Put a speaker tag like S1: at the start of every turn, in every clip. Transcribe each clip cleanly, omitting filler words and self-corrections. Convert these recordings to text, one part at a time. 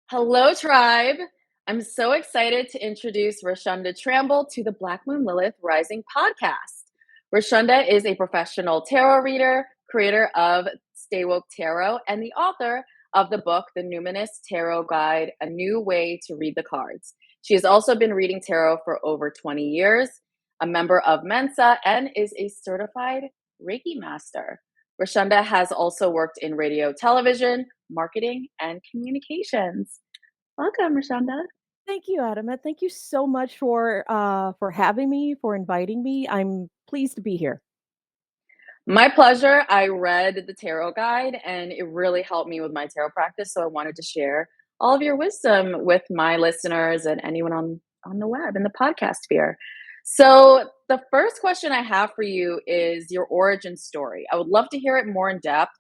S1: Hello, tribe. I'm so excited to introduce Rashunda Tramble to the Black Moon Lilith Rising podcast. Rashunda is a professional tarot reader, creator of Stay Woke Tarot, and the author of the book, The Numinous Tarot Guide, A New Way to Read the Cards. She has also been reading tarot for over 20 years, a member of Mensa, and is a certified Reiki master. Rashunda has also worked in radio, television, marketing, and communications. Welcome, Rashunda.
S2: Thank you, Adama. Thank you so much for having me, for inviting me. I'm pleased to be here.
S1: My pleasure. I read the tarot guide and it really helped me with my tarot practice. So I wanted to share all of your wisdom with my listeners and anyone on the web in the podcast sphere. So the first question I have for you is your origin story. I would love to hear it more in depth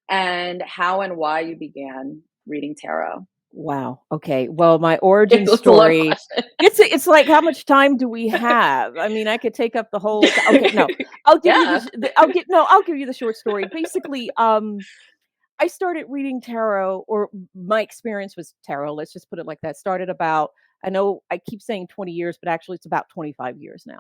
S1: and how and why you began reading tarot.
S2: Wow. Okay. Well, my origin
S1: It's a long
S2: story.
S1: question.
S2: It's like how much time do we have? I mean, I could take up the whole. Okay, no, I'll give you
S1: Yeah.
S2: the. I'll give you the short story. Basically, I started reading tarot, or my experience with tarot. Let's just put it like that. Started about. I know I keep saying 20 years, but actually it's about 25 years now.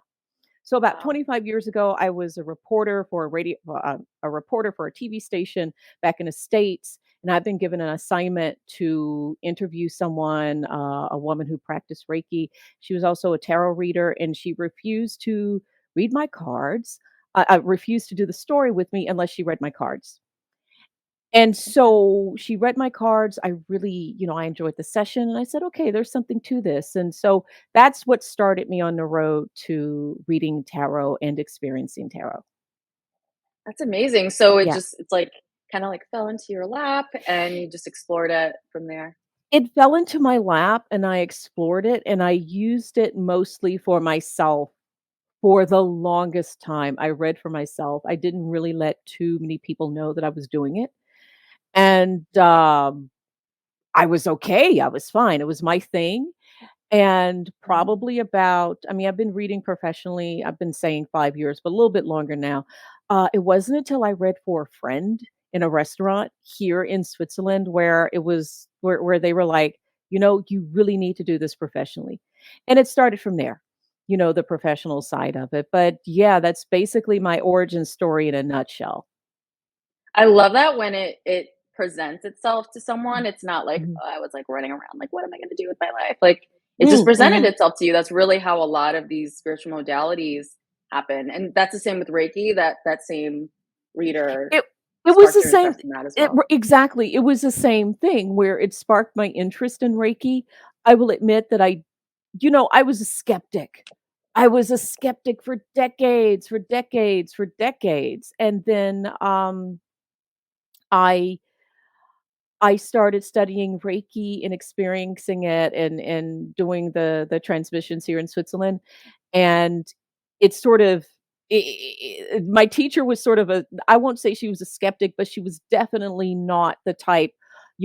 S2: So about
S1: Wow.
S2: 25 years ago, I was a reporter for a reporter for a TV station back in the States, and I've been given an assignment to interview someone, a woman who practiced Reiki. She was also a tarot reader, and she refused to read my cards. Refused to do the story with me unless she read my cards. And so she read my cards. I really, I enjoyed the session and I said, okay, there's something to this. And so that's what started me on the road to reading tarot and experiencing tarot.
S1: That's amazing. So
S2: Yeah.
S1: it's like kind of like fell into your lap and you just explored it from there.
S2: It fell into my lap and I explored it and I used it mostly for myself for the longest time. I read for myself. I didn't really let too many people know that I was doing it. And I was okay. I was fine. It was my thing. And
S1: Mhm.
S2: probably about, I mean, I've been reading professionally, I've been saying 5 years, but a little bit longer now. It wasn't until I read for a friend in a restaurant here in Switzerland where it was where they were like, you really need to do this professionally. And it started from there, the professional side of it. But yeah, that's basically my origin story in a nutshell.
S1: I love that when it presents itself to someone. It's not like,
S2: Mhm.
S1: oh, I was like running around like what am I going to do with my life? Like it just
S2: Mm,
S1: presented
S2: mhm.
S1: itself to you. That's really how a lot of these spiritual modalities happen. And that's the same with Reiki, that same reader
S2: It it was
S1: sparked
S2: the
S1: your
S2: same.
S1: interest in that as well.
S2: Exactly, it was the same thing where it sparked my interest in Reiki. I will admit that I was a skeptic. I was a skeptic for decades, for decades, for decades, and then, I I started studying Reiki and experiencing it and doing the transmissions here in Switzerland, and it's sort of my teacher was sort of a I won't say she was a skeptic, but she was definitely not the type,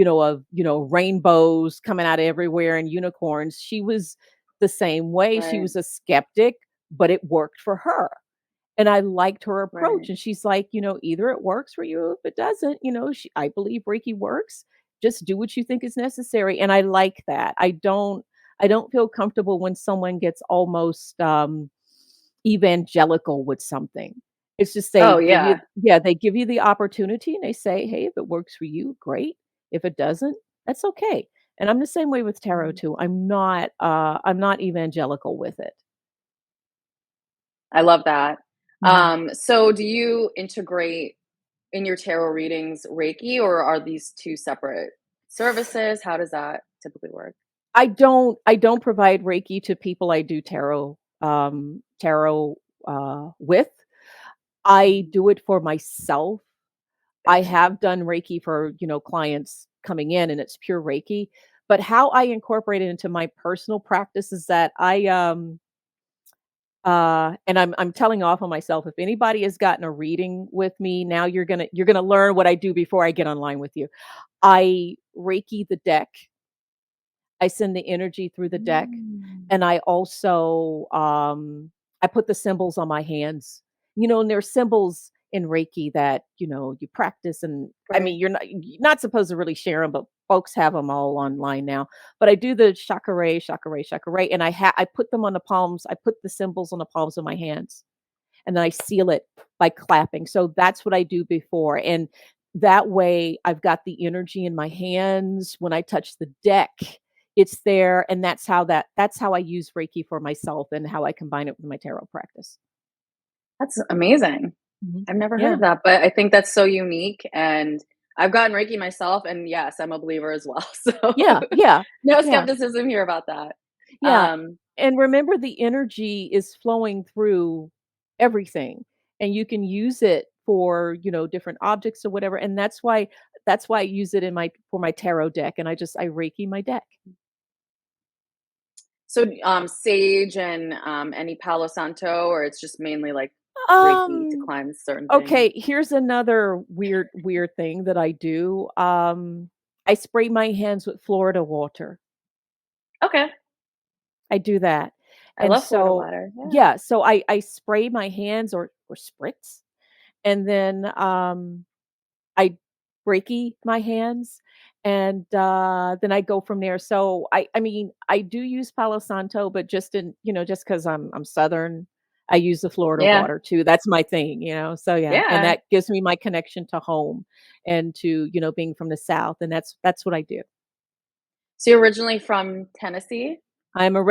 S2: of, rainbows coming out of everywhere and unicorns. She was the same way. She
S1: Right.
S2: was a skeptic, but it worked for her. And I liked her approach.
S1: Right.
S2: And she's like, either it works for you, if it doesn't, I believe Reiki works. Just do what you think is necessary. And I like that. I don't feel comfortable when someone gets almost evangelical with something. It's just
S1: Oh
S2: they
S1: yeah.
S2: give you the opportunity and they say, hey, if it works for you, great. If it doesn't, that's okay. And I'm the same way with tarot
S1: Mhm.
S2: too. I'm not evangelical with it.
S1: I love that.
S2: Mhm.
S1: So do you integrate in your tarot readings Reiki, or are these two separate services? How does that typically work?
S2: I don't provide Reiki to people I do tarot with. I
S1: Mhm.
S2: do it for myself. I
S1: Gotcha.
S2: have done Reiki for, clients coming in and it's pure Reiki, but how I incorporate it into my personal practice is that and I'm telling off on myself. If anybody has gotten a reading with me, now you're gonna learn what I do before I get online with you. I Reiki the deck. I send the energy through the deck,
S1: Mm.
S2: and I also, I put the symbols on my hands. And there's symbols in Reiki that, you practice and I
S1: Right.
S2: mean, you're not supposed to really share them, but folks have them all online now. But I do the chakra, and I put them on the palms. I put the symbols on the palms of my hands, and then I seal it by clapping. So that's what I do before, and that way I've got the energy in my hands. When I touch the deck, it's there, and that's how I use Reiki for myself and how I combine it with my tarot practice.
S1: That's amazing.
S2: Mhm.
S1: I've never heard
S2: Yeah.
S1: of that, but I think that's so unique, and I've gotten Reiki myself, and yes, I'm a believer as well. So
S2: Yeah, yeah,
S1: no
S2: yeah,
S1: skepticism here about that.
S2: yeah,
S1: Um,
S2: and remember the energy is flowing through everything, and you can use it for, different objects or whatever, and that's why I use it in my for my tarot deck, and I Reiki my deck.
S1: so sage and any Palo Santo, or it's just mainly like Reiki to
S2: Um,
S1: cleanse certain things.
S2: okay, here's another weird thing that I do. I spray my hands with Florida water.
S1: Okay,
S2: I do that.
S1: I
S2: And
S1: love Florida
S2: so
S1: water. Yeah,
S2: yeah, so I spray my hands or spritz, and then I Reiki my hands, and then I go from there. So I mean, I do use Palo Santo, but just because I'm Southern, I use the Florida
S1: yeah,
S2: water too. That's my thing. So yeah, and
S1: yeah.
S2: that gives me my connection to home and to, being from the South, and that's what I do.
S1: So you're originally from Tennessee?
S2: I'm
S1: Oh,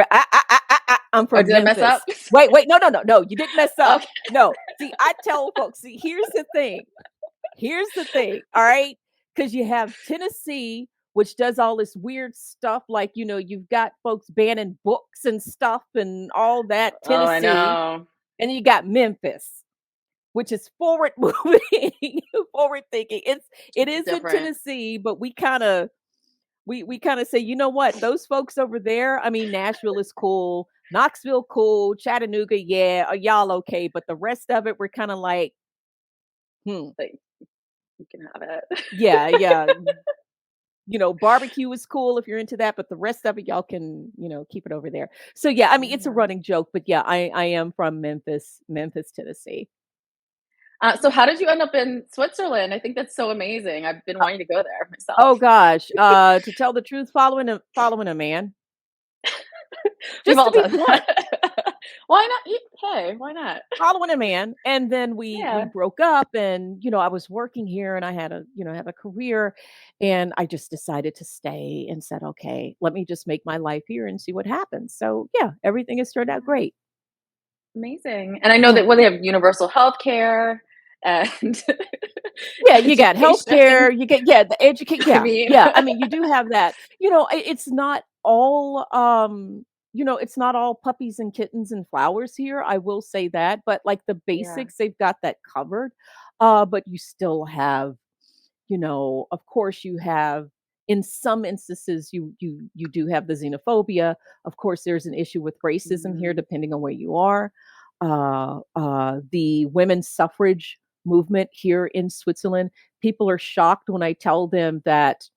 S2: from
S1: did I mess up?
S2: Memphis. Wait, no, you didn't mess up.
S1: Okay.
S2: No. See, I tell folks, see, here's the thing. Here's the thing, all right? Because you have Tennessee, which does all this weird stuff, like, you've got folks banning books and stuff and all that,
S1: Oh, I
S2: Tennessee,
S1: know.
S2: and you got Memphis, which is forward moving, forward thinking. It is in
S1: Different.
S2: Tennessee, but we kind of say, you know what, those folks over there, I mean, Nashville is cool, Knoxville cool, Chattanooga, yeah, are y'all okay? But the rest of it, we're kind of like, hmm,
S1: Like you can have it.
S2: yeah, yeah. Barbecue is cool if you're into that, but the rest of it, y'all can, keep it over there. So yeah, I mean, it's a
S1: Yeah.
S2: running joke, but yeah, I am from Memphis, Tennessee.
S1: So how did you end up in Switzerland? I think that's so amazing. I've been
S2: Uh,
S1: wanting to go there
S2: oh
S1: myself.
S2: gosh, to tell the truth, following a man,
S1: We've
S2: just to
S1: all
S2: be
S1: done
S2: blunt.
S1: that. Why not? Hey, why not?
S2: Following a man, and then we
S1: Yeah.
S2: broke up, and I was working here, and I had have a career, and I just decided to stay and said, okay, let me just make my life here and see what happens. So yeah, everything has turned out great.
S1: Amazing. And I know
S2: Yeah.
S1: that they have universal health care and
S2: Yeah, you got
S1: education.
S2: healthcare, you get yeah, the educate
S1: I
S2: yeah,
S1: mean,
S2: yeah, I mean, you do have that. It's not all, it's not all puppies and kittens and flowers here, I will say that, but, like, the
S1: yeah.
S2: basics, they've got that covered, but you still have, of course, you have in some instances, you do have the xenophobia. Of course, there's an issue with racism here,
S1: Mhm.
S2: depending on where you are. The women's suffrage movement here in Switzerland, people are shocked when I tell them that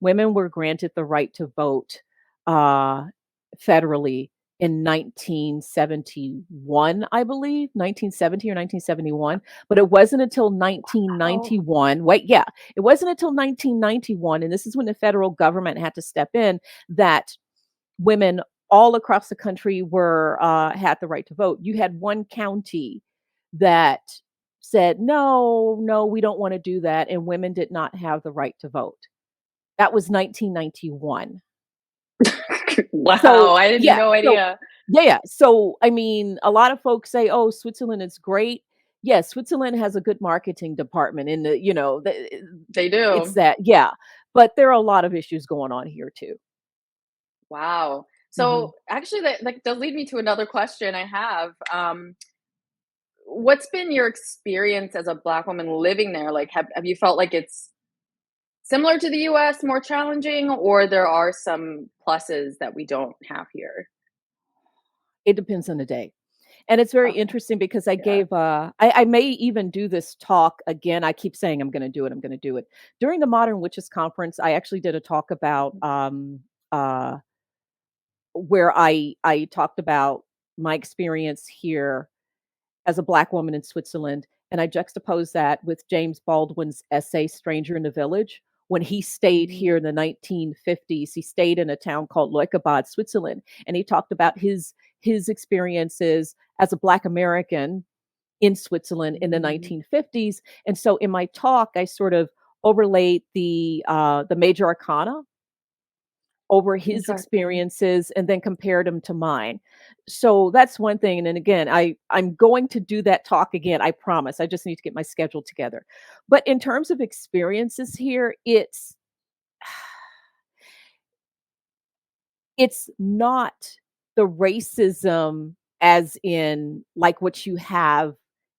S2: women were granted the right to vote uh, federally in 1971, I believe, 1970 or 1971. But it wasn't until
S1: Wow.
S2: 1991. Wait, yeah, it wasn't until 1991, and this is when the federal government had to step in, that women all across the country were had the right to vote. You had one county that said, "No, no, we don't want to do that," and women did not have the right to vote. That was 1991.
S1: Wow,
S2: So,
S1: I had
S2: yeah,
S1: no
S2: so
S1: idea.
S2: yeah, yeah. So, I mean, a lot of folks say, "Oh, Switzerland is great." Yes, Switzerland has a good marketing department in
S1: They
S2: it's
S1: do.
S2: that, yeah. But there are a lot of issues going on here too.
S1: Wow.
S2: Mhm.
S1: So actually that like does lead me to another question I have. What's been your experience as a Black woman living there? Like have you felt like it's similar to the US, more challenging, or there are some pluses that we don't have here?
S2: It depends on the day. And it's very
S1: Okay.
S2: interesting because I
S1: Yeah.
S2: gave, I may even do this talk again. I keep saying I'm gonna do it. During the Modern Witches Conference, I actually did a talk about, uh, where I talked about my experience here as a Black woman in Switzerland, and I juxtaposed that with James Baldwin's essay, Stranger in the Village, when he stayed here in
S1: Mhm.
S2: the 1950s. He stayed in a town called Leukerbad, Switzerland, and he talked about his experiences as a Black American in Switzerland in the
S1: Mhm.
S2: 1950s. And so in my talk, I sort of overlaid the major arcana over his
S1: Interesting.
S2: experiences and then compared them to mine. So that's one thing. And then again, I'm going to do that talk again. I promise. I just need to get my schedule together. But in terms of experiences here, it's not the racism as in like what you have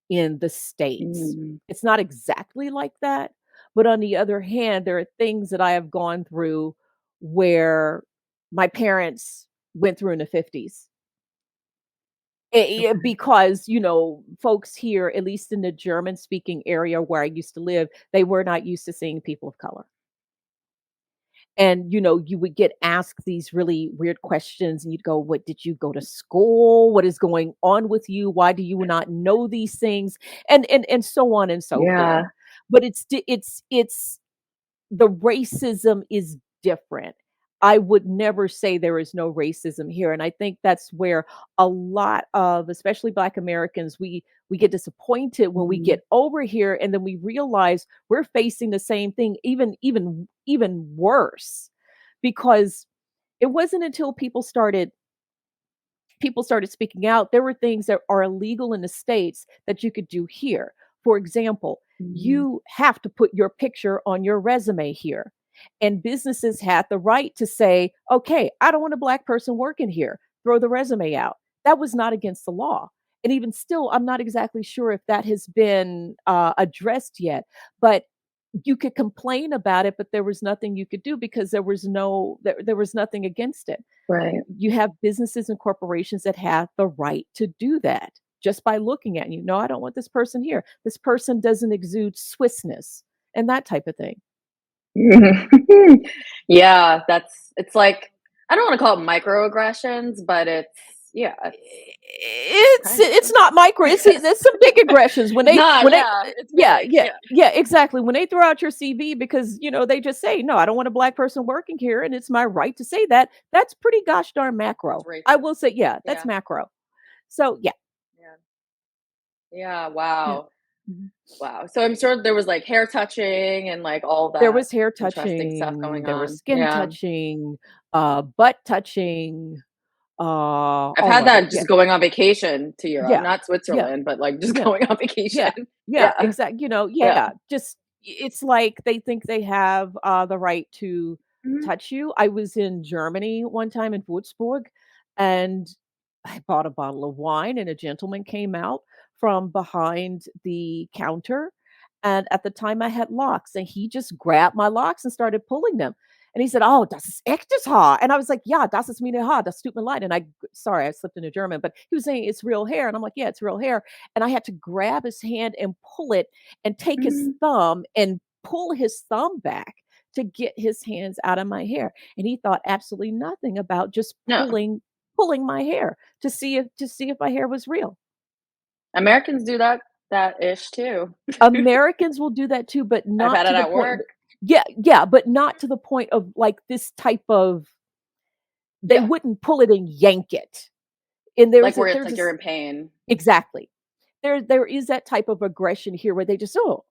S2: in the States.
S1: Mm.
S2: It's not exactly like that. But on the other hand, there are things that I have gone through where my parents went through in the 50s.
S1: Okay.
S2: Because, folks here, at least in the German speaking area where I used to live, they were not used to seeing people of color. And, you would get asked these really weird questions and you'd go, "What did you go to school? What is going on with you? Why do you not know these things?" And so on and so forth.
S1: Yeah.
S2: But it's the racism is different. I would never say there is no racism here, and I think that's where a lot of, especially Black Americans, we get disappointed when we
S1: Mhm.
S2: get over here, and then we realize we're facing the same thing, even worse, because it wasn't until people started speaking out. There were things that are illegal in the States that you could do here. For example,
S1: Mhm.
S2: you have to put your picture on your resume here. And businesses had the right to say, okay, I don't want a Black person working here. Throw the resume out. That was not against the law. And even still, I'm not exactly sure if that has been addressed yet. But you could complain about it, but there was nothing you could do because there was nothing against it.
S1: Right.
S2: You have businesses and corporations that have the right to do that just by looking at you. No, I don't want this person here. This person doesn't exude Swissness and that type of thing.
S1: Yeah, it's like I don't wanna call it microaggressions, but yeah, it's kind
S2: It's
S1: of.
S2: not micro. There's some big aggressions when they
S1: Nah,
S2: when they
S1: yeah, it's
S2: yeah,
S1: big,
S2: yeah,
S1: yeah.
S2: yeah, exactly. When they throw out your CV because they just say, no, I don't want a Black person working here, and it's my right to say that. That's pretty gosh darn
S1: It's
S2: macro. I
S1: racist.
S2: will say, yeah, that's
S1: Yeah,
S2: macro. So yeah,
S1: yeah. Yeah,
S2: yeah.
S1: wow.
S2: Mhm.
S1: Wow. So I'm sure there was, like, hair touching and, like, all
S2: There
S1: that
S2: was hair
S1: interesting stuff
S2: touching,
S1: going
S2: there was
S1: on.
S2: skin
S1: Yeah.
S2: touching, butt touching,
S1: I've
S2: all
S1: had
S2: of it.
S1: that
S2: Yeah,
S1: just going on vacation to Europe,
S2: yeah,
S1: not
S2: yeah,
S1: Switzerland, but, like, just
S2: yeah,
S1: going on vacation.
S2: yeah, yeah,
S1: Yeah,
S2: exact
S1: yeah.
S2: yeah, just it's like they think they have, the right to
S1: Mhm,
S2: touch you. I was in Germany one time in Würzburg, and I bought a bottle of wine, and a gentleman came out from behind the counter, and at the time I had locks, and he just grabbed my locks and started pulling them, and he said, "Oh, das ist echtes Haar," and I was like, "Ja, das ist meine Haar, das tut mir leid," and sorry, I slipped into German, but he was saying, "It's real hair," and I'm like, "Yeah, it's real hair," and I had to grab his hand and pull it and take his
S1: mhm.
S2: thumb and pull his thumb back to get his hands out of my hair, and he thought absolutely nothing about just
S1: No,
S2: pulling my hair to see if my hair was real.
S1: Americans do that ish too.
S2: Americans will do that too, but
S1: I've
S2: not
S1: had
S2: to
S1: it
S2: the
S1: at
S2: point.
S1: work.
S2: Yeah, yeah, but not to the point of like this type of. They
S1: Yeah,
S2: wouldn't pull it and yank it. And
S1: like where it's like you're in pain.
S2: exactly. There is that type of aggression here where they just, "Oh,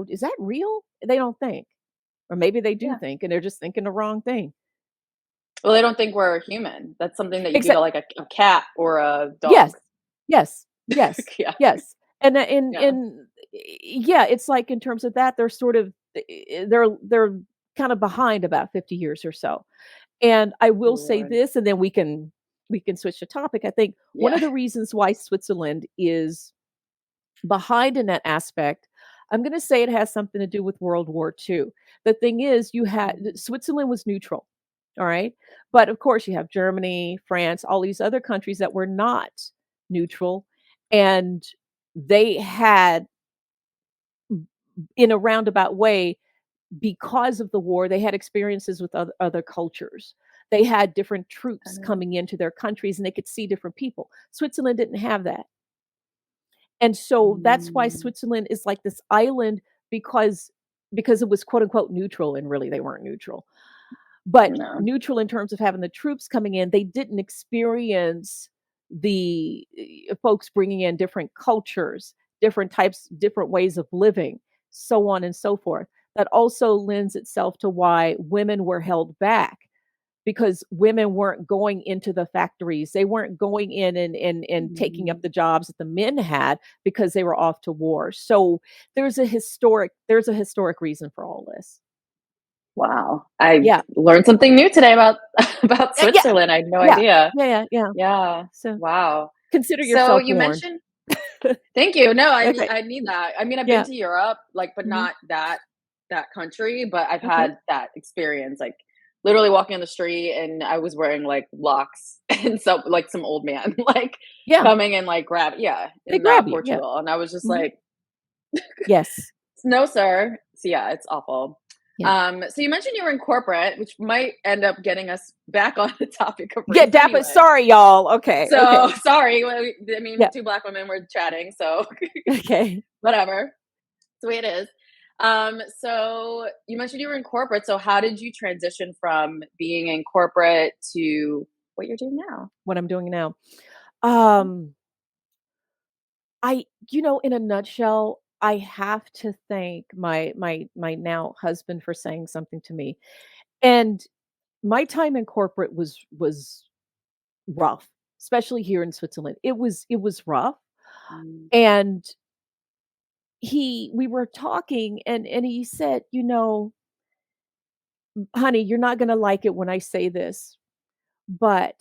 S2: is that real?" They don't think. Or maybe they do
S1: Yeah.
S2: think and they're just thinking the wrong thing.
S1: Well, they don't think we're human. That's something that you do to,
S2: Except
S1: like, a cat or a
S2: yes,
S1: dog.
S2: yes, yes,
S1: Yeah,
S2: yes. And that
S1: yeah.
S2: yeah, it's like in terms of that, they're sort of they're kind of behind about 50 years or so. And I will say
S1: Lord.
S2: this, and then we can switch the topic. I think one
S1: Yeah.
S2: of the reasons why Switzerland is behind in that aspect, I'm going to say it has something to do with World War II. The thing is,
S1: Mhm.
S2: Switzerland was neutral, all right, but of course you have Germany, France, all these other countries that were not neutral, and they had, in a roundabout way, because of the war, they had experiences with other cultures. They had different troops
S1: Kinda
S2: coming into their countries and they could see different people. Switzerland didn't have that. And so that's why
S1: mm.
S2: Switzerland is like this island because because it was quote unquote neutral, and really they weren't neutral. But
S1: No.
S2: neutral in terms of having the troops coming in, they didn't experience the folks bringing in different cultures, different types, different ways of living, so on and so forth. That also lends itself to why women were held back, because women weren't going into the factories. They weren't going in and taking up
S1: Mhm.
S2: the jobs that the men had because they were off to war. So there's a historic reason for all this.
S1: Wow. I
S2: Yeah.
S1: learned something new today about about
S2: Yeah.
S1: Switzerland. I had no
S2: Yeah.
S1: idea.
S2: Yeah, yeah, yeah.
S1: Yeah.
S2: So
S1: Wow.
S2: consider
S1: So
S2: yourself
S1: you
S2: warned.
S1: mentioned thank you. No,
S2: Okay.
S1: I need that. I mean, I've been
S2: Yeah.
S1: to Europe, like, but
S2: Mhm.
S1: not that country, but I've
S2: Okay.
S1: had that experience, like literally walking on the street and I was wearing like locks and so like some old man like
S2: Yeah.
S1: coming and like grab yeah,
S2: They
S1: in
S2: grab you. Yeah.
S1: Portugal. And I was just
S2: Mhm.
S1: like,
S2: Yes.
S1: no, sir. So yeah, it's awful.
S2: Yeah.
S1: So you mentioned you were in corporate, which might end up getting us back on the topic of
S2: Yeah,
S1: race
S2: dap it.
S1: anyway.
S2: Sorry, y'all. Okay.
S1: So
S2: Okay.
S1: sorry. I mean,
S2: Yeah.
S1: two black women were chatting, so
S2: Okay.
S1: whatever. It's the way it is. So you mentioned you were in corporate. So how did you transition from being in corporate to what you're doing now?
S2: What I'm doing now. Um, in a nutshell, I have to thank my now husband for saying something to me. And my time in corporate was rough, especially here in Switzerland. It was rough.
S1: Mm,
S2: And he we were talking, and he said, "Honey, you're not gonna like it when I say this, but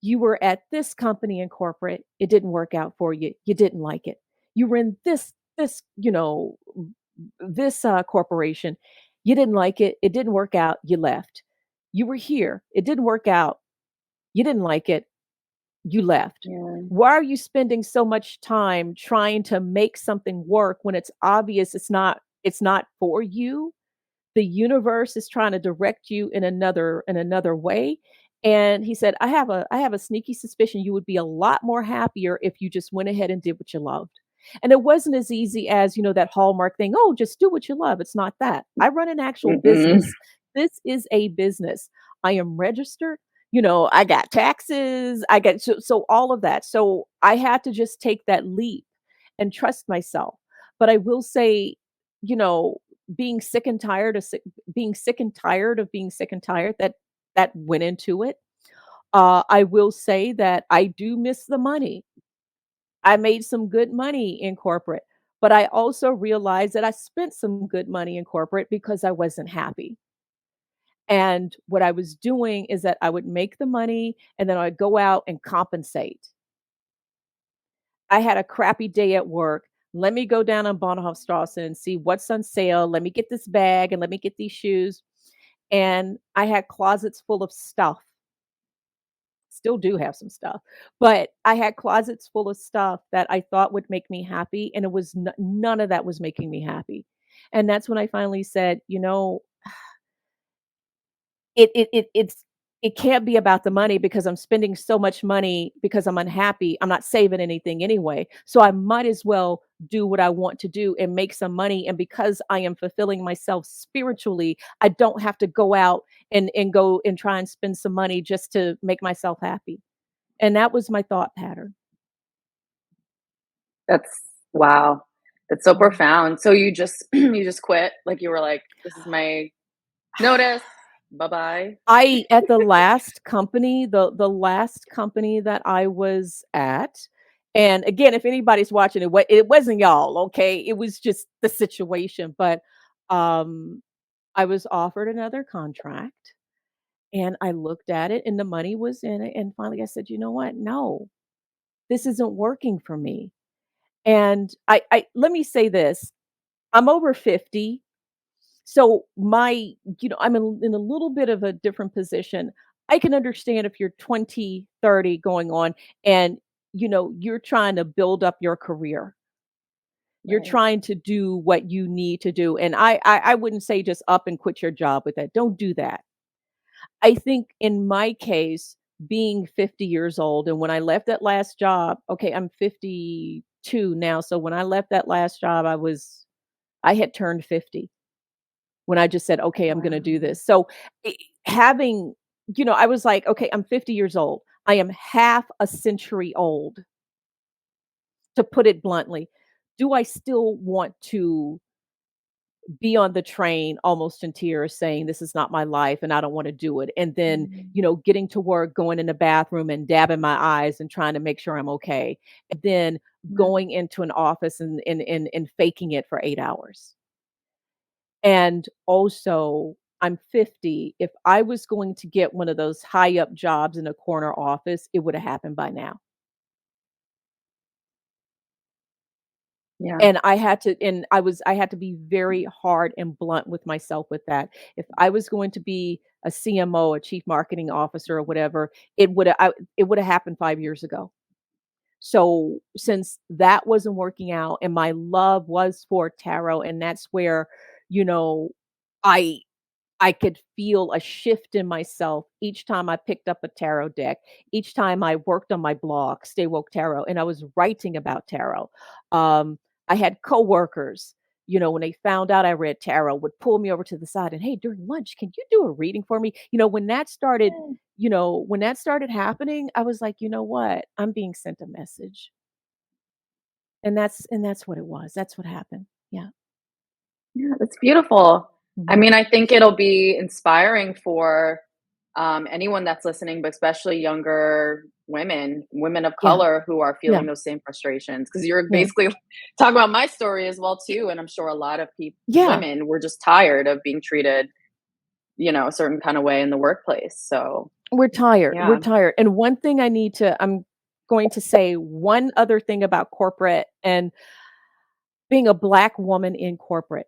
S2: you were at this company in corporate, it didn't work out for you. You didn't like it. You were in this corporation, you didn't like it. It didn't work out. You left. You were here. It didn't work out. You didn't like it. You left.
S1: yeah,
S2: Why are you spending so much time trying to make something work when it's obvious it's not for you? The universe is trying to direct you in another way." And he said, I have a sneaky suspicion you would be a lot more happier if you just went ahead and did what you loved. And it wasn't as easy as, that Hallmark thing. Oh, just do what you love. It's not that. I run an actual
S1: mm-mm.
S2: business. This is a business. I am registered. I got taxes. I got so all of that. So I had to just take that leap and trust myself. But I will say, you know, being sick and tired of being sick and tired of being sick and tired, that went into it. I will say that I do miss the money. I made some good money in corporate, but I also realized that I spent some good money in corporate because I wasn't happy. And what I was doing is that I would make the money and then I'd go out and compensate. I had a crappy day at work. Let me go down on Bahnhofstrasse and see what's on sale. Let me get this bag and let me get these shoes. And I had closets full of stuff. Still do have some stuff, but I had closets full of stuff that I thought would make me happy, and it was none of that was making me happy. And that's when I finally said, it can't be about the money because I'm spending so much money because I'm unhappy. I'm not saving anything anyway. So I might as well do what I want to do and make some money. And because I am fulfilling myself spiritually, I don't have to go out and go and try and spend some money just to make myself happy. And that was my thought pattern.
S1: That's wow. That's so
S2: Mhm.
S1: profound. So you just you just quit? Like you were like, this is my notice. Bye bye.
S2: I at the last company that I was at, and again, if anybody's watching it wasn't y'all, okay? It was just the situation, but, um, I was offered another contract, and I looked at it, and the money was in it, and finally I said, "You know what? No, this isn't working for me." And I let me say this, I'm over 50. So I'm in a little bit of a different position. I can understand if you're 20, 30 going on and you're trying to build up your career. You're
S1: Right.
S2: trying to do what you need to do. And I wouldn't say just up and quit your job with that. Don't do that. I think in my case, being 50 years old and when I left that last job, okay, I'm 52 now. So when I left that last job, I had turned 50. when I just said, okay, I'm going to do
S1: Wow.
S2: this. So having, I was like, okay, I'm 50 years old. I am half a century old, to put it bluntly. Do I still want to be on the train almost in tears saying, this is not my life and I don't want to do it? And then,
S1: Mm,
S2: getting to work, going in the bathroom and dabbing my eyes and trying to make sure I'm okay. And then
S1: yeah.
S2: going into an office and faking it for 8 hours. And also, I'm 50. If I was going to get one of those high up jobs in a corner office, it would have happened by now.
S1: Yeah.
S2: And I had to be very hard and blunt with myself with that. If I was going to be a CMO, a chief marketing officer or whatever, it would have happened 5 years ago. So since that wasn't working out and my love was for tarot, and that's where, you know, I I could feel a shift in myself each time I picked up a tarot deck, each time I worked on my blog, Stay Woke Tarot, and I was writing about tarot. Um, I had coworkers, when they found out I read tarot, would pull me over to the side and, hey, during lunch, can you do a reading for me? When that started happening, I was like, you know what? I'm being sent a message. And that's what it was. That's what happened. Yeah.
S1: Yeah, that's beautiful. I
S2: Mhm.
S1: mean, I think it'll be inspiring for anyone that's listening, but especially younger women of
S2: Yeah.
S1: color who are
S2: Yeah.
S1: feeling those same frustrations. Because you're
S2: Yeah.
S1: basically talking about my story as well too, and I'm sure a lot of people,
S2: Yeah.
S1: women, were just tired of being treated, a certain kind of way in the workplace. So
S2: We're tired, we're
S1: yeah,
S2: tired, and I'm going to say one other thing about corporate and being a Black woman in corporate.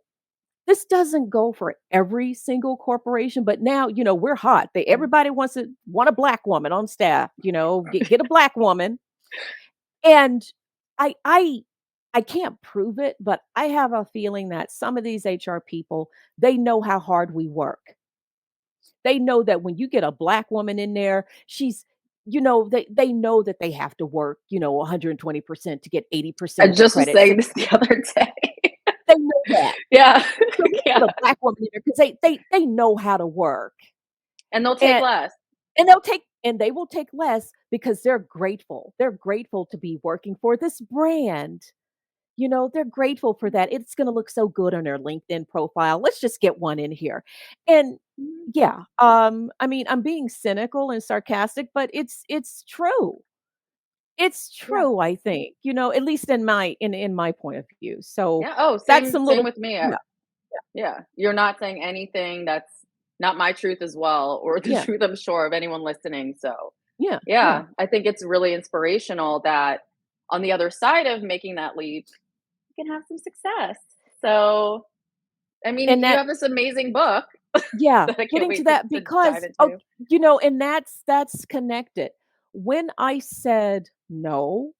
S2: This doesn't go for every single corporation, but now, we're hot. Everybody want a Black woman on staff, get a Black woman. And I I I can't prove it, but I have a feeling that some of these HR people, they know how hard we work. They know that when you get a Black woman in there, they know that they have to work, 120% to get
S1: I
S2: 80% of the
S1: just was
S2: credit. So
S1: saying this the other day.
S2: they know that.
S1: Yeah,
S2: So you
S1: yeah,
S2: put a Black woman in there because they know how to work.
S1: and they'll take
S2: And
S1: less.
S2: they will take less because they're grateful. They're grateful to be working for this brand. They're grateful for that. It's gonna look so good on their LinkedIn profile. Let's just get one in here. And
S1: Mhm.
S2: yeah, I mean, I'm being cynical and sarcastic, but it's true. It's
S1: Yeah.
S2: true, I think, at least in my point of view. So
S1: Yeah. Oh,
S2: that's
S1: same
S2: some
S1: same
S2: little.
S1: with me.
S2: Yeah,
S1: Yeah. You're not saying anything that's not my truth as well, or the
S2: yeah,
S1: truth, I'm sure, of anyone listening. So,
S2: yeah, yeah.
S1: yeah, I think it's really inspirational that on the other side of making that leap, you can have some success. So, I mean,
S2: And
S1: you
S2: that
S1: have this amazing book
S2: Yeah,
S1: that I can't
S2: getting to
S1: wait
S2: that
S1: to dive
S2: because
S1: into.
S2: and that's connected. When I said no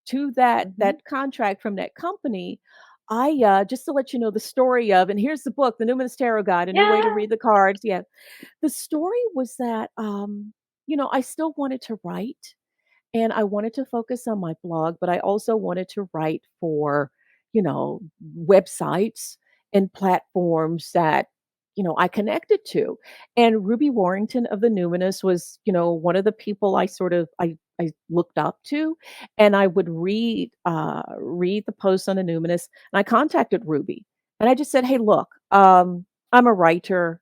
S2: to
S1: Hmm.
S2: that contract from that company, I just to let you know the story of, and here's the book, The Numinous Tarot Guide, a new way to
S1: Yeah.
S2: read the cards. Yeah. The story was that I still wanted to write and I wanted to focus on my blog, but I also wanted to write for, you know, websites and platforms that, I connected to. And Ruby Warrington of the Numinous was, one of the people I looked up to, and I would read the posts on the Numinous, and I contacted Ruby, and I just said, "Hey, look, I'm a writer.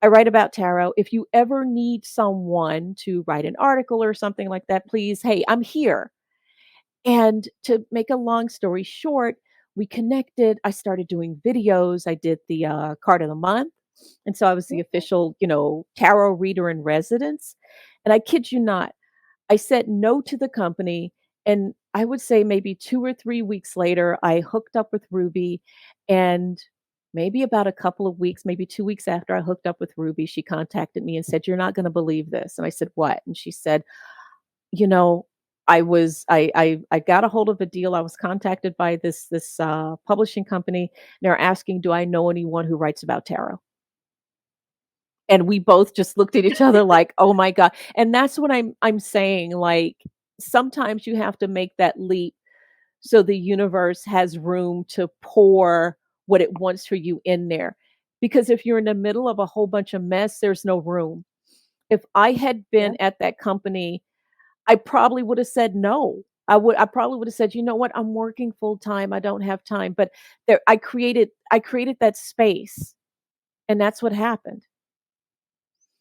S2: I write about tarot. If you ever need someone to write an article or something like that, please, hey, I'm here." And to make a long story short, we connected. I started doing videos. I did the card of the month. And so I was the official, tarot reader in residence. And I kid you not, I said no to the company, and I would say maybe 2 or 3 weeks later, I hooked up with Ruby, and maybe about a couple of weeks, maybe 2 weeks after I hooked up with Ruby, she contacted me and said, "You're not gonna believe this." And I said, "What?" And she said, "You know, I got a hold of a deal. I was contacted by this publishing company, and they're asking, do I know anyone who writes about tarot?" And we both just looked at each other like, "Oh my god." And that's what I'm saying, like, sometimes you have to make that leap so the universe has room to pour what it wants for you in there. because if you're in the middle of a whole bunch of mess, there's no room. If I had been
S1: Yep.
S2: at that company, I probably would have said no. I probably would have said, "You know what? I'm working full time. I don't have time." But there I created that space, and that's what happened.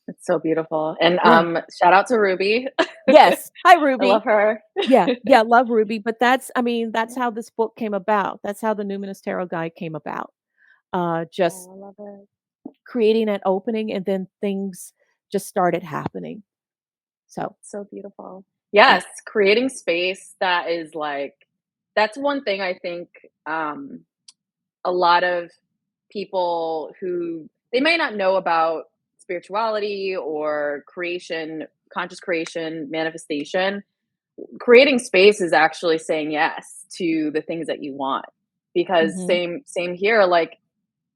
S1: It's so beautiful. And
S2: Yeah.
S1: shout out to Ruby.
S2: Yes. Hi,
S1: I love
S2: Ruby.
S1: her.
S2: Yeah. Yeah, love Ruby, but that's I mean, that's how this book came about. That's how the Numinous Tarot Guide came about. Just
S1: Oh, I love it.
S2: creating an opening, and then things just started happening. So,
S1: So beautiful.
S2: yeah.
S1: Yes, creating space that is like that's one thing I think um a lot of people who they may not know about spirituality or creation, conscious creation, manifestation. Creating space is actually saying yes to the things that you want. Because
S2: Mhm.
S1: same here, like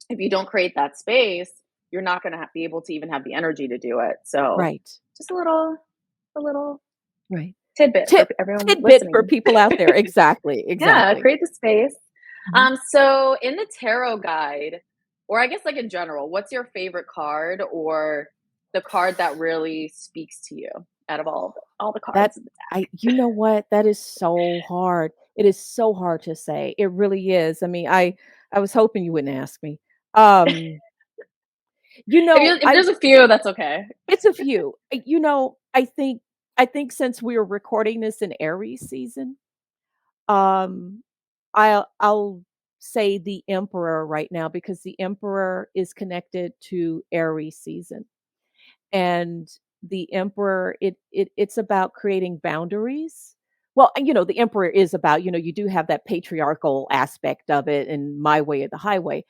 S1: if you don't create that space, you're not going to be able to even have the energy to do it. So,
S2: Right.
S1: just a little
S2: Right.
S1: tidbit for
S2: Tip
S1: everyone
S2: tidbit for
S1: listening.
S2: people out there. Exactly,
S1: Yeah,
S2: exactly.
S1: create the space.
S2: Mhm.
S1: So in the tarot guide, or I guess like in general, what's your favorite card or the card that really speaks to you out of all the
S2: That
S1: cards in the
S2: I
S1: deck?
S2: you know what? That is so hard. It is so hard to say. It really is. I mean, I was hoping you wouldn't ask me. Um,
S1: If
S2: I
S1: there's a few, that's okay.
S2: it's a few. I think since we are recording this in Aries season, um, I'll say the Emperor right now because the Emperor is connected to Aries season. And the Emperor, it's about creating boundaries. Well, the Emperor is about, you do have that patriarchal aspect of it and my way or the highway.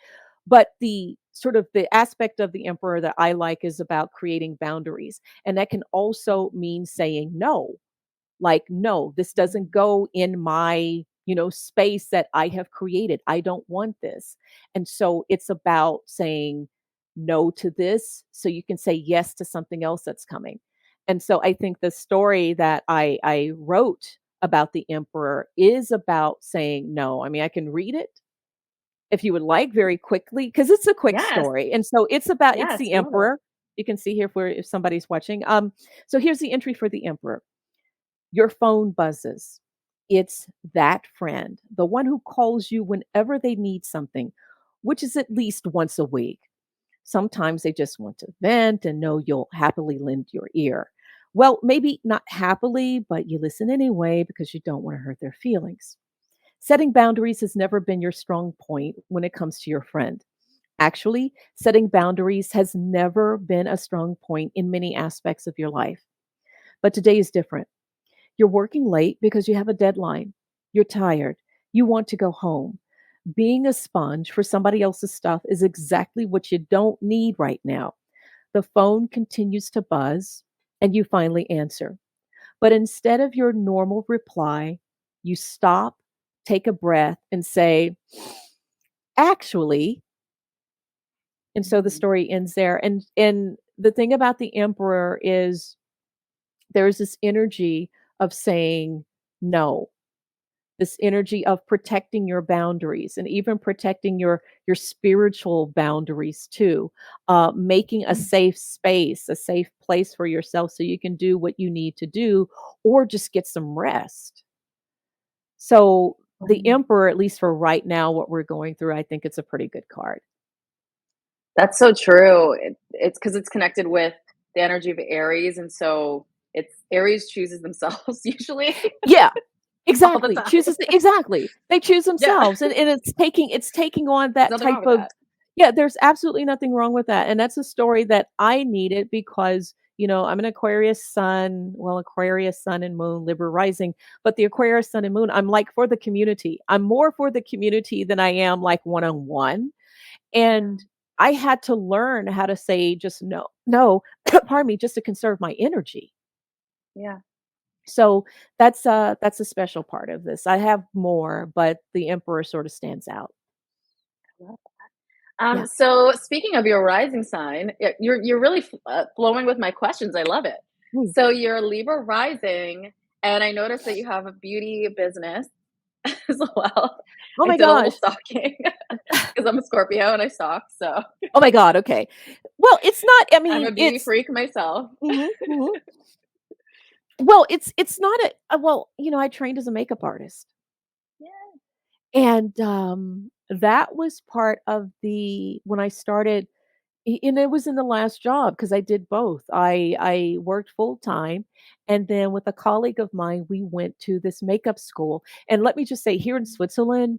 S2: But the sort of the aspect of the Emperor that I like is about creating boundaries. And that can also mean saying no, like, no, this doesn't go in my, space that I have created. I don't want this. And so it's about saying no to this so you can say yes to something else that's coming. And so I think the story that I wrote about the emperor is about saying no. I mean, I can read it if you would like very quickly because it's a quick
S1: Yes,
S2: story. And so it's
S1: yes,
S2: the
S1: love it.
S2: emperor. You can see here if somebody's watching. So here's the entry for the emperor. Your phone buzzes. It's that friend, the one who calls you whenever they need something, which is at least once a week. Sometimes they just want to vent and know you'll happily lend your ear. Well, maybe not happily, but you listen anyway because you don't want to hurt their feelings. Setting boundaries has never been your strong point when it comes to your friend. Actually, setting boundaries has never been a strong point in many aspects of your life. But today is different. You're working late because you have a deadline. You're tired. You want to go home. Being a sponge for somebody else's stuff is exactly what you don't need right now. The phone continues to buzz and you finally answer. But instead of your normal reply, you stop, take a breath, and say, actually, and so the
S1: Mhm.
S2: story ends there. And the thing about the emperor is there's this energy of saying no, this energy of protecting your boundaries and even protecting your spiritual boundaries too, making a safe space, a safe place for yourself so you can do what you need to do or just get some rest. So the
S1: Mhm.
S2: emperor, at least for right now, what we're going through, I think it's a pretty good card.
S1: That's so true. It's because it's connected with the energy of Aries, and so it's Aries chooses themselves usually
S2: Yeah,
S1: all the
S2: exactly.
S1: time.
S2: Exactly. They choose
S1: Yeah,
S2: themselves, and it's taking on
S1: there's
S2: that
S1: nothing wrong
S2: type
S1: with
S2: of.
S1: that.
S2: Yeah, there's absolutely nothing wrong with that, and that's a story that I needed because, I'm an Aquarius sun, well, Aquarius sun and moon, Libra rising, but the Aquarius sun and moon, I'm like for the community. I'm more for the community than I am like one-on-one,
S1: Yeah,
S2: and I had to learn how to say just no. No, pardon me, just to conserve my energy.
S1: yeah.
S2: So that's a special part of this. I have more, but the emperor sort of stands out. Yeah.
S1: So speaking of your rising sign, you're really flowing with my questions. I love it.
S2: Mm.
S1: So you're Libra rising, and I noticed that you have a beauty business as well.
S2: Oh
S1: I
S2: my
S1: did a little
S2: gosh.
S1: stalking because I'm a Scorpio and I stalk, so
S2: Oh my god, okay. Well, it's not I
S1: I'm
S2: mean,
S1: a beauty
S2: it's
S1: freak myself.
S2: mhm, mhm. Well, it's not well, I trained as a makeup artist,
S1: Yeah.
S2: and, that was part of the when I started and it was in the last job because I did both. I worked full time, and then with a colleague of mine, we went to this makeup school. And let me just say, here in Switzerland,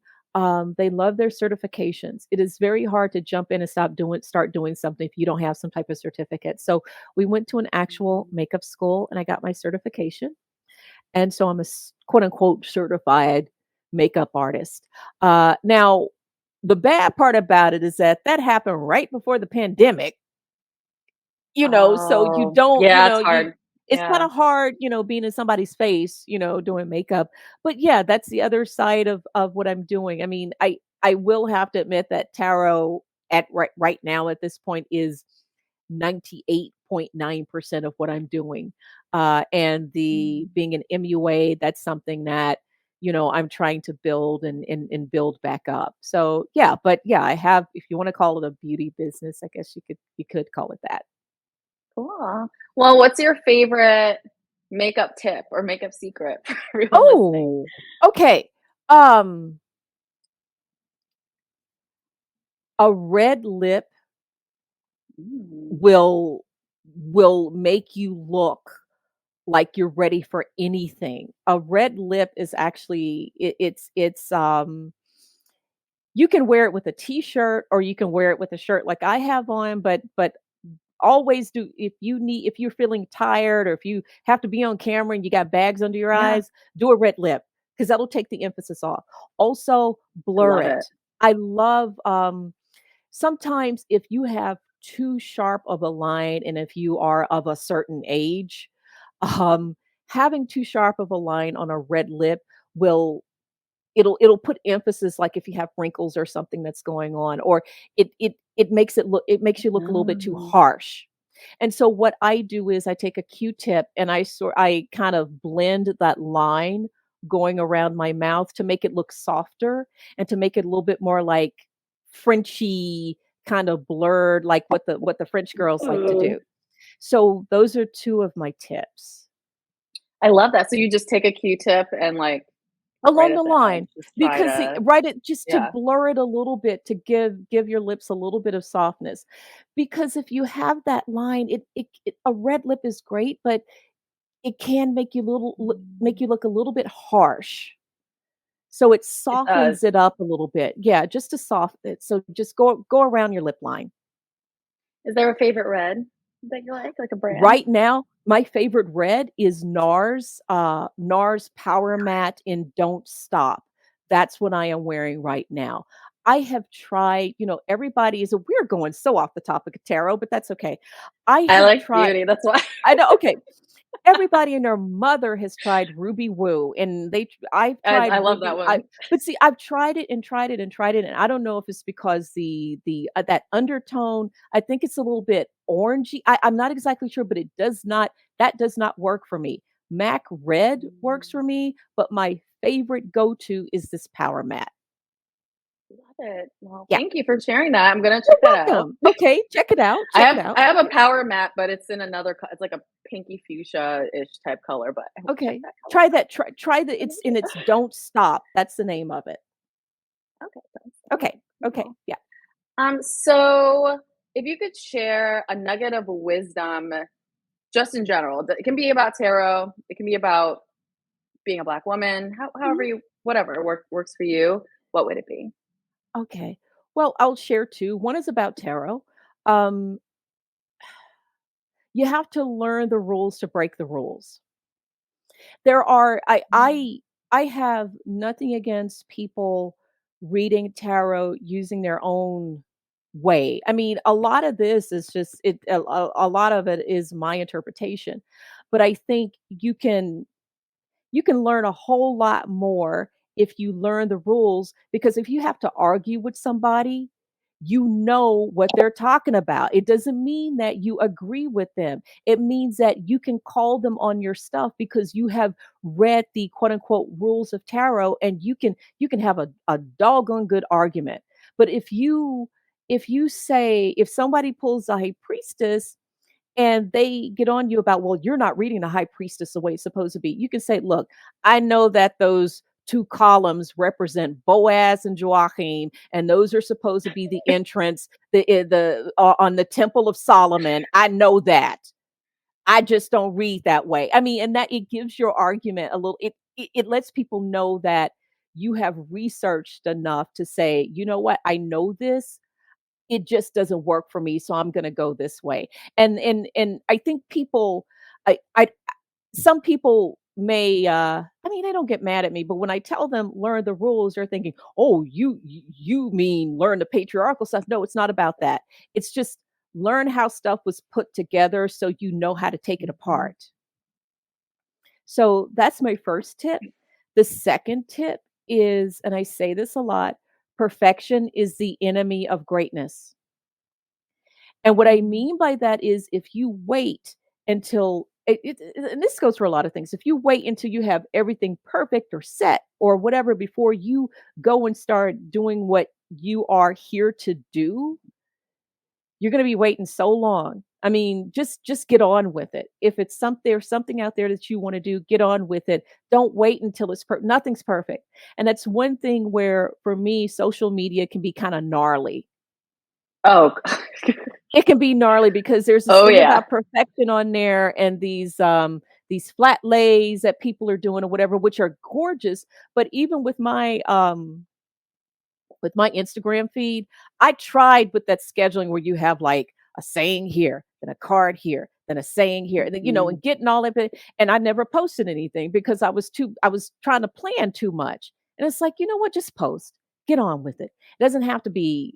S2: they love their certifications. It is very hard to jump in and start doing something if you don't have some type of certificate. So we went to an actual makeup school, and I got my certification. And so I'm a quote unquote certified makeup artist. Now, the bad part about it is that that happened right before the pandemic, so you
S1: Oh,
S2: don't,
S1: yeah, it's hard.
S2: it's kind
S1: Yeah.
S2: of hard, being in somebody's face, doing makeup. But yeah, that's the other side of what I'm doing. I mean, I will have to admit that tarot at right now at this point is 98.9% of what I'm doing. And the
S1: Mm.
S2: being an MUA, that's something that, I'm trying to build and build back up. So yeah, but yeah, I have, if you want to call it a beauty business, I guess you could call it that.
S1: Cool. Well, what's your favorite makeup tip or makeup secret for everyone listening?
S2: Oh, okay. Um, a red lip
S1: Mm.
S2: will make you look like you're ready for anything. A red lip is actually you can wear it with a t-shirt or you can wear it with a shirt like I have on, but always do if you're feeling tired or if you have to be on camera and you got bags under your
S1: Yeah,
S2: eyes, do a red lip because that'll take the emphasis off. Also,
S1: I
S2: blur
S1: love it.
S2: it. I love sometimes if you have too sharp of a line and if you are of a certain age, um having too sharp of a line on a red lip will it'll put emphasis like if you have wrinkles or something that's going on or it makes you look a little bit too
S1: Oh.
S2: harsh. And so what I do is I take a Q-tip and I kind of blend that line going around my mouth to make it look softer and to make it a little bit more like Frenchy kind of blurred like what the French girls like to
S1: Ooh.
S2: do. So those are two of my tips.
S1: I love that. So you just take a Q-tip and, like, right
S2: Along
S1: at
S2: the
S1: the edge,
S2: line,
S1: just try
S2: because
S1: to
S2: write it just to
S1: yeah.
S2: blur it a little bit to give your lips a little bit of softness. Because if you have that line, a red lip is great, but it can make
S1: Mm.
S2: you look a little bit harsh. So it
S1: It does.
S2: softens it up a little bit. Yeah, just to soften it. So just go around your lip line.
S1: Is there a favorite red that you like a brand?
S2: Right now, my favorite red is NARS Power Matte in Don't Stop. That's what I am wearing right now. I have tried, everybody is we're going so off the topic of tarot, but that's okay. I
S1: I
S2: have
S1: like
S2: tried
S1: beauty, that's why.
S2: I know, okay. Everybody and their mother has tried Ruby Woo, and I've
S1: I
S2: tried
S1: love
S2: Ruby
S1: that
S2: I
S1: one.
S2: but see, I've tried it and tried it and tried it, and I don't know if it's because that undertone, I think it's a little bit orangey. I'm not exactly sure, but that does not work for me. MAC Red works
S1: Mm,
S2: for me, but my favorite go-to is this Power Matte.
S1: love it. Well,
S2: Yeah,
S1: thank you for sharing that, I'm gonna check
S2: you're
S1: that out.
S2: welcome. Okay, check it out, check it
S1: I
S2: out.
S1: have a power matte, but it's in another it's like a pinky fuchsia-ish type color, but I will check
S2: Okay,
S1: that color
S2: try
S1: out.
S2: that, try the
S1: Thank you.
S2: it's Don't Stop, that's the name of it.
S1: Okay, thanks.
S2: Okay, okay,
S1: Cool.
S2: yeah.
S1: So if you could share a nugget of wisdom just in general, it can be about tarot, it can be about being a Black woman, however
S2: Mhm.
S1: you whatever works for you, what would it be?
S2: Okay. Well, I'll share 2. One is about tarot. Um, you have to learn the rules to break the rules. There are I have nothing against people reading tarot using their own way. I mean, a lot of this is just a lot of it is my interpretation. But I think you can learn a whole lot more if you learn the rules because if you have to argue with somebody, you know what they're talking about. It doesn't mean that you agree with them. It means that you can call them on your stuff because you have read the quote unquote rules of tarot, and you can have a doggone good argument. But if you say, if somebody pulls a high priestess and they get on you about, well, you're not reading the high priestess the way it's supposed to be, you can say, look, I know that those two columns represent Boaz and Joachim, and those are supposed to be the entrance, the on the Temple of Solomon. I know that. I just don't read that way. I mean, and that it gives your argument a little. It lets people know that you have researched enough to say, you know what, I know this, it just doesn't work for me, so I'm going to go this way. And I think people, I some people may, I mean, they don't get mad at me, but when I tell them learn the rules, they're thinking, oh, you mean learn the patriarchal stuff. No, it's not about that. It's just learn how stuff was put together so you know how to take it
S1: Mhm.
S2: apart. So that's my first tip. The second tip is, and I say this a lot, perfection is the enemy of greatness. And what I
S1: Mhm.
S2: mean by that is, if you wait until and this goes for a lot of things. If you wait until you have everything perfect or set or whatever before you go and start doing what you are here to do, you're going to be waiting so long. I mean, just get on with it. If it's something, there's something out there that you want to do, get on with it. Don't wait until nothing's perfect. And that's one thing where for me social media can be kind of gnarly.
S1: Oh,
S2: It can be gnarly because there's this
S1: oh
S2: thing
S1: yeah.
S2: about perfection on there, and these flat lays that people are doing or whatever, which are gorgeous. But even with my Instagram feed, I tried with that scheduling where you have like a saying here, then a card here, then a saying here, and then
S1: Mhm.
S2: and getting all of it. And I never posted anything because I was trying to plan too much. And it's like, you know what, just post. Get on with it. It doesn't have to be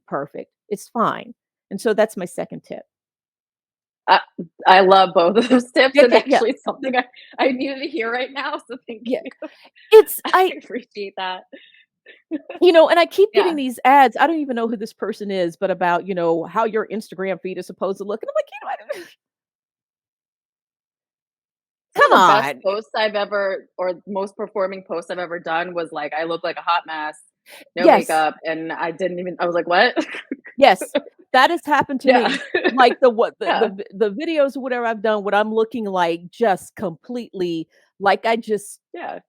S2: perfect. It's fine. And so that's my second tip.
S1: I I love both of those tips,
S2: Yeah,
S1: and
S2: yeah, yeah,
S1: actually something I needed to hear right now, so thank
S2: yeah.
S1: you.
S2: It's
S1: I
S2: I
S1: appreciate that.
S2: and I keep
S1: Yeah.
S2: getting these ads. I don't even know who this person is, but about, how your Instagram feed is supposed to look. And I'm like,
S1: Some
S2: come
S1: of the best
S2: on.
S1: posts I've ever or most performing posts I've ever done was, like, I look like a hot mess, no
S2: Yes.
S1: makeup, and I was like, "What?"
S2: Yes. That has happened to
S1: Yeah.
S2: me. Like the what
S1: Yeah.
S2: the videos or whatever I've done, what I'm looking like just completely like I just
S1: Yeah.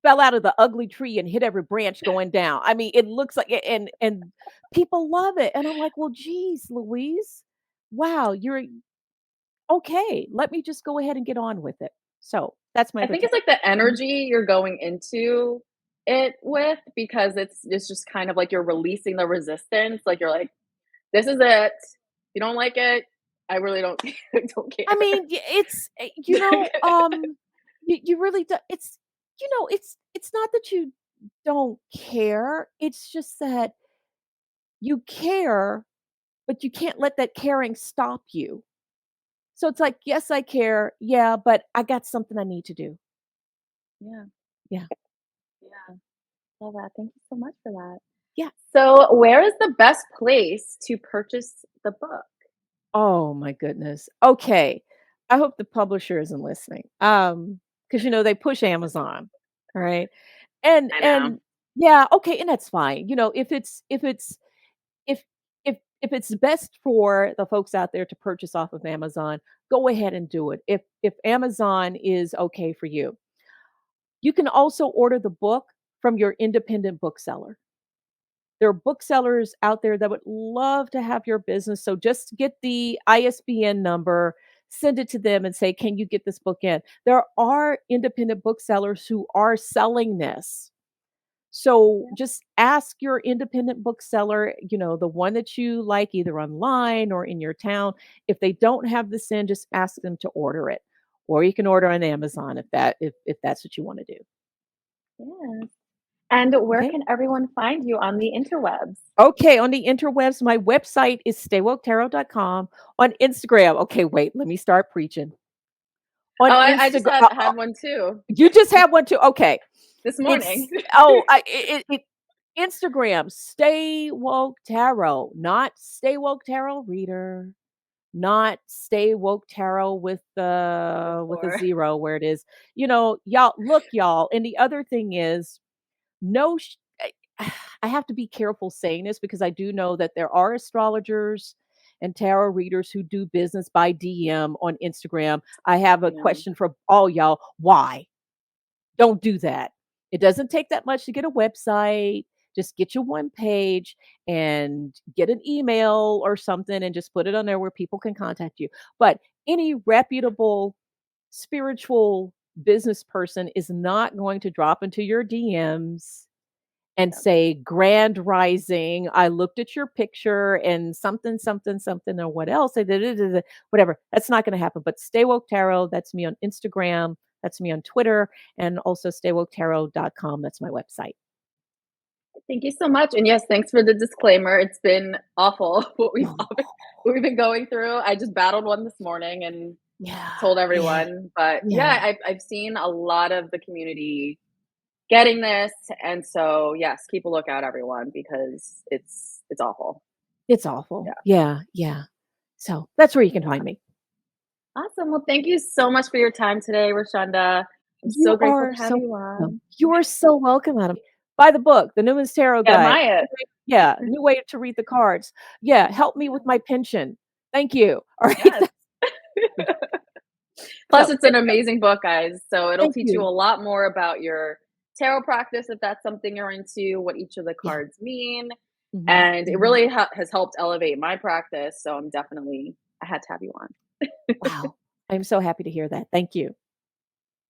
S2: fell out of the ugly tree and hit every branch going down. I mean, it looks like it, and people love it. And I'm like, well, geez, Louise, wow, you're okay. Let me just go ahead and get on with it. So that's my
S1: I
S2: other
S1: think it's,
S2: tip.
S1: like, the
S2: Mhm.
S1: energy you're going into it with because it's just kind of like you're releasing the resistance, like, you're like, "This is it. If you don't like it, I really don't don't
S2: I
S1: care."
S2: mean, you really do, it's not that you don't care. It's just that you care, but you can't let that caring stop you. So it's like, yes, I care. Yeah, but I got something I need to do.
S1: Yeah,
S2: Yeah.
S1: yeah. Love that. Thank you so much for that.
S2: Yeah.
S1: So, where is the best place to purchase the book?
S2: Oh my goodness. Okay. I hope the publisher isn't listening. Because they push Amazon. All right. And
S1: I know.
S2: and yeah, okay, and that's fine. If if it's best for the folks out there to purchase off of Amazon, go ahead and do it. If Amazon is okay for you. You can also order the book from your independent bookseller. There are booksellers out there that would love to have your business. So just get the ISBN number, send it to them and say, "Can you get this book in?" There are independent booksellers who are selling this. So
S1: Yeah.
S2: just ask your independent bookseller, the one that you like, either online or in your town. If they don't have this in, just ask them to order it. Or you can order on Amazon if that's what you want to do.
S1: Yeah. And where
S2: Okay.
S1: can everyone find you on the interwebs?
S2: Okay, on the interwebs, my website is staywoketarot.com. On Instagram, okay, wait, let me start preaching. On
S1: Oh, I just
S2: Instagram,
S1: had one too
S2: you just have one too. Okay,
S1: this
S2: it's
S1: morning.
S2: oh, I it, it Instagram, Stay Woke Tarot, not Stay Woke Tarot Reader, not Stay Woke Tarot with a
S1: Before.
S2: zero where it is. Y'all look, y'all. And the other thing is, no, I have to be careful saying this because I do know that there are astrologers and tarot readers who do business by DM on Instagram. I have a
S1: Yeah.
S2: question for all y'all. Why? Don't do that. It doesn't take that much to get a website. Just get you one page and get an email or something and just put it on there where people can contact you. But any reputable spiritual business person is not going to drop into your DMs and say, Grand Rising, I looked at your picture and something, something, something, or what else, whatever. That's not going to happen. But Stay Woke Tarot, that's me on Instagram, that's me on Twitter, and also staywoketarot.com. That's my website.
S1: Thank you so much. And yes, thanks for the disclaimer. It's been awful what we've been going through. I just battled one this morning and
S2: Yeah,
S1: told
S2: yeah,
S1: everyone. But
S2: yeah.
S1: yeah, I've seen a lot of the community getting this. And so yes, keep a lookout, everyone, because it's awful.
S2: It's awful.
S1: Yeah.
S2: Yeah, yeah. So that's where you can find
S1: Yeah.
S2: me.
S1: Awesome. Well, thank you so much for your time today, Rashunda. I'm so
S2: You
S1: grateful
S2: are
S1: to have
S2: so
S1: you
S2: welcome.
S1: on.
S2: You are so welcome, Adam. Buy the book, The Numinous Tarot
S1: Yeah,
S2: Guide.
S1: Maya.
S2: Yeah, new way to read the cards. Yeah, help me with my pension. Thank you. All right.
S1: Yes. Plus,
S2: So,
S1: it's an amazing book, guys. So it'll
S2: thank
S1: teach you
S2: you.
S1: a lot more about your tarot practice if that's something you're into, what each of the
S2: Yeah.
S1: cards mean.
S2: Mhm,
S1: And it
S2: mhm.
S1: really has helped elevate my practice. So I had to have you on.
S2: Wow. I'm so happy to hear that. Thank you.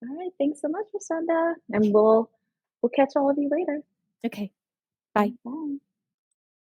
S1: All right. Thanks so much, Rashunda. And we'll catch all of you later.
S2: Okay. Bye.
S1: Bye.